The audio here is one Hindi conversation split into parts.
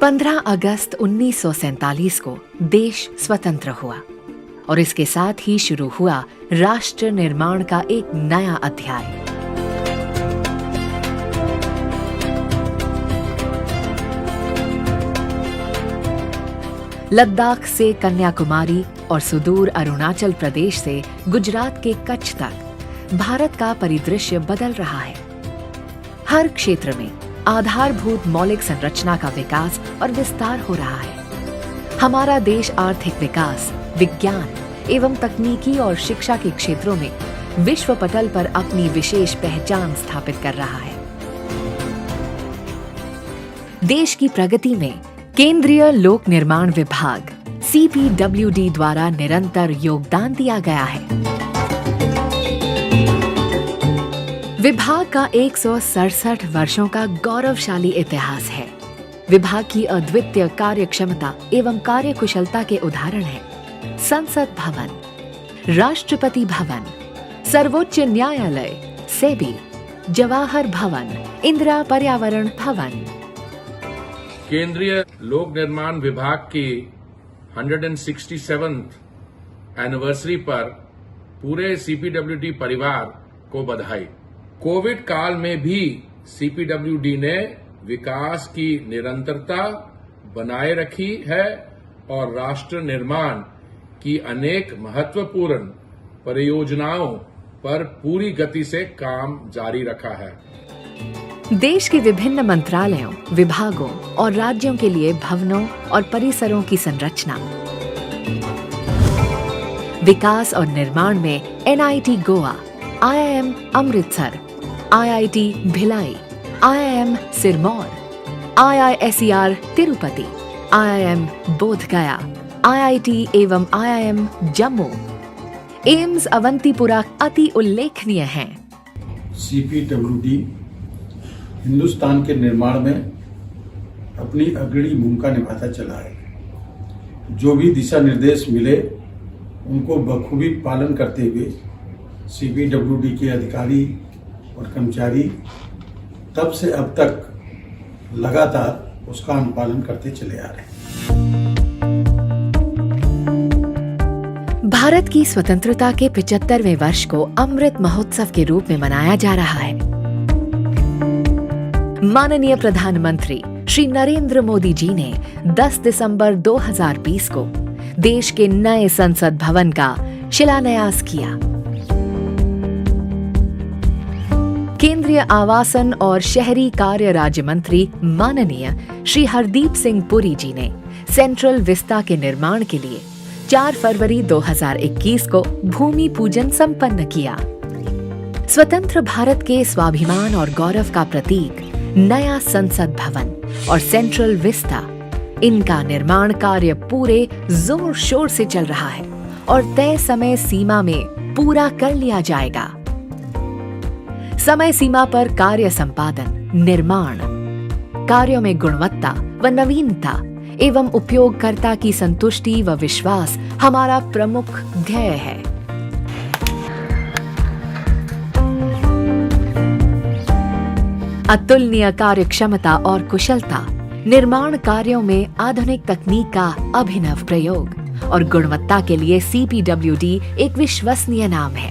15 अगस्त 1947 को देश स्वतंत्र हुआ और इसके साथ ही शुरू हुआ राष्ट्र निर्माण का एक नया अध्याय। लद्दाख से कन्याकुमारी और सुदूर अरुणाचल प्रदेश से गुजरात के कच्छ तक भारत का परिदृश्य बदल रहा है। हर क्षेत्र में आधारभूत मौलिक संरचना का विकास और विस्तार हो रहा है। हमारा देश आर्थिक विकास, विज्ञान एवं तकनीकी और शिक्षा के क्षेत्रों में विश्व पटल पर अपनी विशेष पहचान स्थापित कर रहा है। देश की प्रगति में केंद्रीय लोक निर्माण विभाग CPWD द्वारा निरंतर योगदान दिया गया है। विभाग का 167 वर्षों का गौरवशाली इतिहास है। विभाग की अद्वितीय कार्यक्षमता एवं कार्यकुशलता के उदाहरण हैं संसद भवन, राष्ट्रपति भवन, सर्वोच्च न्यायालय, सेबी, जवाहर भवन, इंदिरा पर्यावरण भवन। केंद्रीय लोक निर्माण विभाग की 167th एनिवर्सरी पर पूरे CPWD परिवार को बधाई। कोविड काल में भी CPWD ने विकास की निरंतरता बनाए रखी है और राष्ट्र निर्माण की अनेक महत्वपूर्ण परियोजनाओं पर पूरी गति से काम जारी रखा है। देश के विभिन्न मंत्रालयों, विभागों और राज्यों के लिए भवनों और परिसरों की संरचना, विकास और निर्माण में NIT Goa, IIM Amritsar, IIT Bhilai, IIM Sirmaur, IISER Tirupati, IIM Bodhgaya, IIT एवं IIM जम्मू, एम्स अवंतीपुरा अति उल्लेखनीय हैं। CPWD हिंदुस्तान के निर्माण में अपनी अग्रणी भूमिका निभाता चला है। जो भी दिशा निर्देश मिले उनको बखूबी पालन करते हुए CPWD के अधिकारी और कर्मचारी तब से अब तक लगातार उसका अनुपालन करते चले आ रहे हैं। भारत की स्वतंत्रता के 75वें वर्ष को अमृत महोत्सव के रूप में मनाया जा रहा है। माननीय प्रधानमंत्री श्री नरेंद्र मोदी जी ने 10 दिसंबर 2020 को देश के नए संसद भवन का शिलान्यास किया। केंद्रीय आवासन और शहरी कार्य राज्य मंत्री माननीय श्री हरदीप सिंह पुरी जी ने सेंट्रल विस्ता के निर्माण के लिए 4 फरवरी 2021 को भूमि पूजन संपन्न किया। स्वतंत्र भारत के स्वाभिमान और गौरव का प्रतीक नया संसद भवन और सेंट्रल विस्ता, इनका निर्माण कार्य पूरे जोर शोर से चल रहा है और तय समय सीमा में पूरा कर लिया जाएगा। समय सीमा पर कार्य संपादन, निर्माण कार्यों में गुणवत्ता व नवीनता एवं उपयोगकर्ता की संतुष्टि व विश्वास हमारा प्रमुख ध्येय है। अतुलनीय कार्यक्षमता और कुशलता, निर्माण कार्यों में आधुनिक तकनीक का अभिनव प्रयोग और गुणवत्ता के लिए CPWD एक विश्वसनीय नाम है।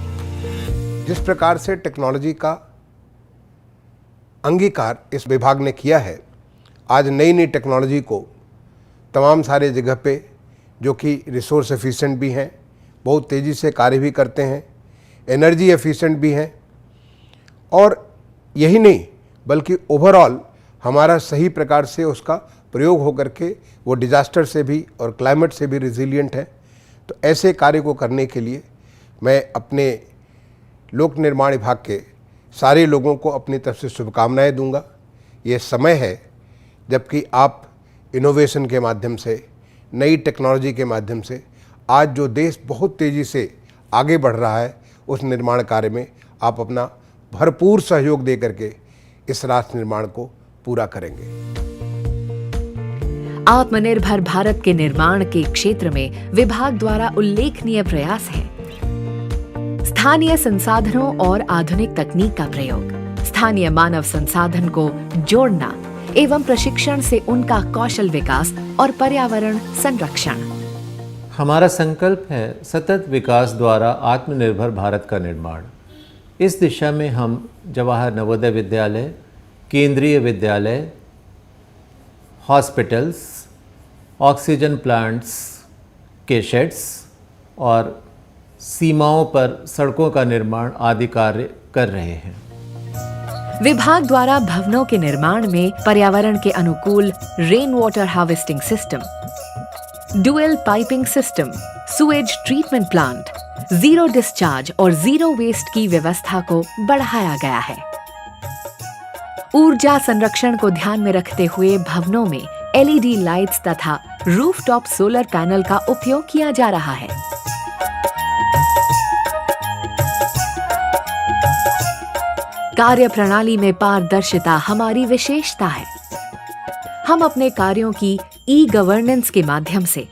जिस प्रकार से टेक्नोलॉजी का अंगीकार इस विभाग ने किया है, आज नई नई टेक्नोलॉजी को तमाम सारे जगह पे जो कि रिसोर्स एफिशिएंट भी हैं, बहुत तेज़ी से कार्य भी करते हैं, एनर्जी एफिशिएंट भी हैं और यही नहीं बल्कि ओवरऑल हमारा सही प्रकार से उसका प्रयोग होकर के वो डिज़ास्टर से भी और क्लाइमेट से भी रिजिलियंट है। तो ऐसे कार्य को करने के लिए मैं अपने लोक निर्माण विभाग के सारे लोगों को अपनी तरफ से शुभकामनाएं दूंगा। ये समय है जबकि आप इनोवेशन के माध्यम से, नई टेक्नोलॉजी के माध्यम से आज जो देश बहुत तेज़ी से आगे बढ़ रहा है, उस निर्माण कार्य में आप अपना भरपूर सहयोग दे करके इस राष्ट्र निर्माण को पूरा करेंगे। आत्मनिर्भर भारत के निर्माण के क्षेत्र में विभाग द्वारा उल्लेखनीय प्रयास है। स्थानीय संसाधनों और आधुनिक तकनीक का प्रयोग, स्थानीय मानव संसाधन को जोड़ना एवं प्रशिक्षण से उनका कौशल विकास और पर्यावरण संरक्षण। हमारा संकल्प है सतत विकास द्वारा आत्मनिर्भर भारत का निर्माण। इस दिशा में हम जवाहर नवोदय विद्यालय, केंद्रीय विद्यालय, हॉस्पिटल्स, ऑक्सीजन प्लांट्स के शेड्स और सीमाओं पर सड़कों का निर्माण आदि कार्य कर रहे हैं। विभाग द्वारा भवनों के निर्माण में पर्यावरण के अनुकूल rain water harvesting system, dual piping system, Suez treatment plant, zero discharge और जीरो वेस्ट की व्यवस्था को बढ़ाया गया है। ऊर्जा संरक्षण को ध्यान में रखते हुए भवनों में एलईडी लाइट्स तथा रूफटॉप सोलर पैनल का उपयोग किया जा रहा है। कार्य प्रणाली में पारदर्शिता हमारी विशेषता है। हम अपने कार्यों की ई गवर्नेंस के माध्यम से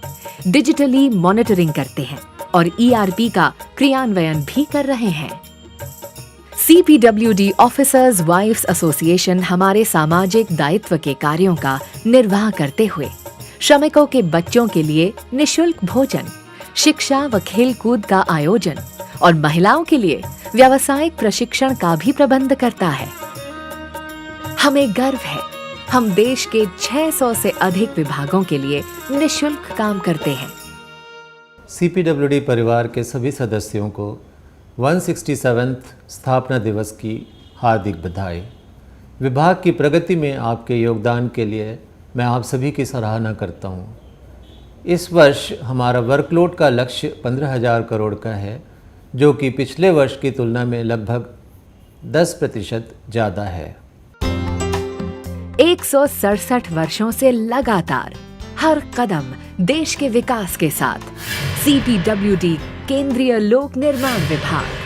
डिजिटली मॉनिटरिंग करते हैं और ईआरपी का क्रियान्वयन भी कर रहे हैं। सीपीडब्ल्यूडी ऑफिसर्स वाइफ्स एसोसिएशन हमारे सामाजिक दायित्व के कार्यों का निर्वाह करते हुए श्रमिकों के बच्चों के लिए निशुल्क भोजन, शिक्षा व खेल कूद का आयोजन और महिलाओं के लिए व्यावसायिक प्रशिक्षण का भी प्रबंध करता है। हमें गर्व है, हम देश के 600 से अधिक विभागों के लिए निशुल्क काम करते हैं। सीपीडब्ल्यूडी परिवार के सभी सदस्यों को 167th स्थापना दिवस की हार्दिक बधाई। विभाग की प्रगति में आपके योगदान के लिए मैं आप सभी की सराहना करता हूँ। इस वर्ष हमारा वर्कलोड का लक्ष्य 15,000 करोड़ का है, जो कि पिछले वर्ष की तुलना में लगभग 10% ज़्यादा है। 167 वर्षों से लगातार हर कदम देश के विकास के साथ सीपीडब्ल्यूडी केंद्रीय लोक निर्माण विभाग।